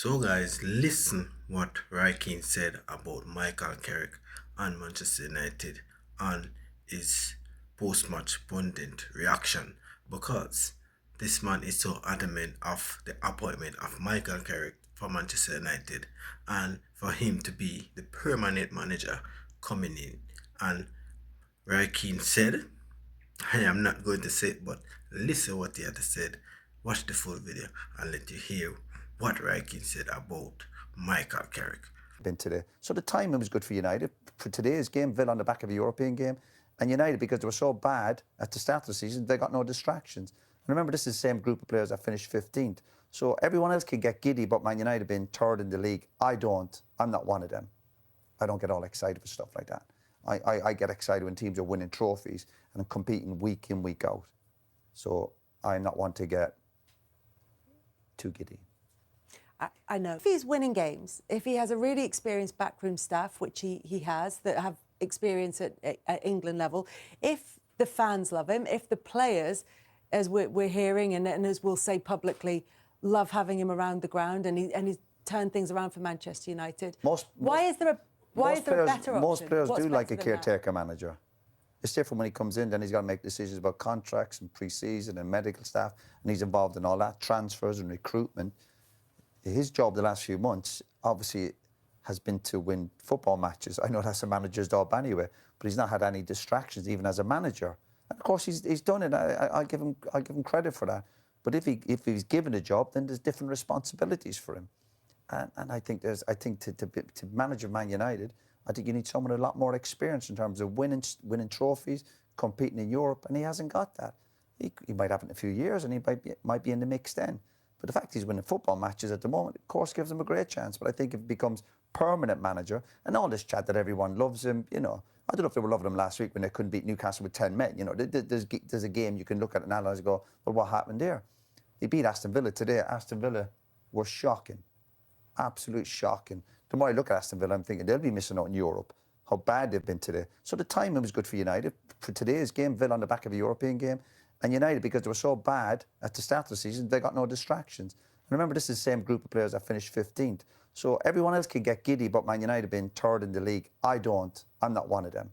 So guys, listen what Keane said about Michael Carrick and Manchester United and his post-match pundit reaction, because this man is so adamant of the appointment of Michael Carrick for Manchester United and for him to be the permanent manager coming in. And Keane said, I am not going to say it, but listen what he had said. Watch the full video and let you hear what Keane said about Michael Carrick. Been today. So the timing was good for United. For today's game, Villa on the back of a European game, and United, because they were so bad at the start of the season, they got no distractions. And remember, this is the same group of players that finished 15th. So everyone else can get giddy about Man United being third in the league. I don't. I'm not one of them. I don't get all excited for stuff like that. I get excited when teams are winning trophies and competing week in, week out. So I'm not one to get too giddy. I know. If he's winning games, if he has a really experienced backroom staff, which he has, that have experience at England level, if the fans love him, if the players, as we're hearing and as we'll say publicly, love having him around the ground and he's turned things around for Manchester United, why is there a better option? Most players What's do like a better than caretaker manager. It's different when he comes in, then he's got to make decisions about contracts and pre-season and medical staff, and he's involved in all that, transfers and recruitment. His job the last few months, obviously, has been to win football matches. I know that's a manager's job anyway, but he's not had any distractions, even as a manager. And of course, he's done it. I give him credit for that. But if he's given a job, then there's different responsibilities for him. And I think to manage Man United, I think you need someone with a lot more experience in terms of winning trophies, competing in Europe, and he hasn't got that. He might have it in a few years, and he might be in the mix then. But the fact he's winning football matches at the moment, of course, gives him a great chance. But I think if he becomes permanent manager, and all this chat that everyone loves him, I don't know if they were loving him last week when they couldn't beat Newcastle with 10 men. There's a game you can look at and analyse and go, well, what happened there? He beat Aston Villa today. Aston Villa were shocking, absolute shocking. The more I look at Aston Villa, I'm thinking they'll be missing out in Europe, how bad they've been today. So the timing was good for United. For today's game, Villa on the back of a European game, and United, because they were so bad at the start of the season, they got no distractions. And remember, this is the same group of players that finished 15th. So everyone else can get giddy about Man United being third in the league. I don't. I'm not one of them.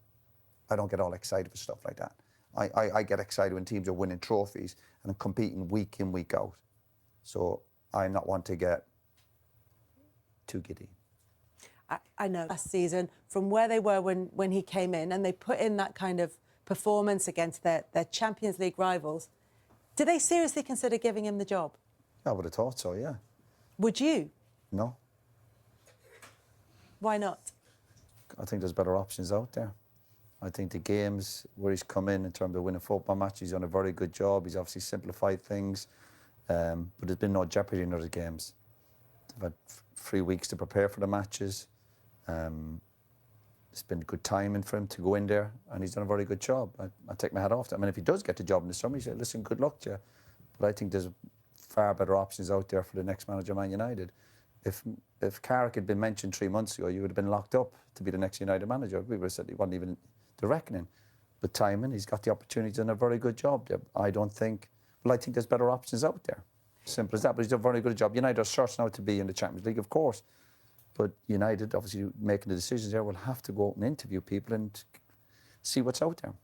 I don't get all excited for stuff like that. I get excited when teams are winning trophies and competing week in, week out. So I'm not one to get too giddy. I know last season, from where they were when he came in, and they put in that kind of performance against their Champions League rivals, do they seriously consider giving him the job? I would have thought so, yeah. Would you? No. Why not? I think there's better options out there. I think the games where he's come in terms of winning football matches, he's done a very good job. He's obviously simplified things, but there's been no jeopardy in other games. They've had 3 weeks to prepare for the matches. It's been good timing for him to go in there, and he's done a very good job. I take my hat off to him. I mean, if he does get the job in the summer, he said, listen, good luck to you. But I think there's far better options out there for the next manager of Man United. If Carrick had been mentioned 3 months ago, you would have been locked up to be the next United manager. We would have said he wasn't even the reckoning. But timing, he's got the opportunity, he's done a very good job there. I think there's better options out there. Simple as that, but he's done a very good job. United are searching out to be in the Champions League, of course. But United, obviously making the decisions there, will have to go out and interview people and see what's out there.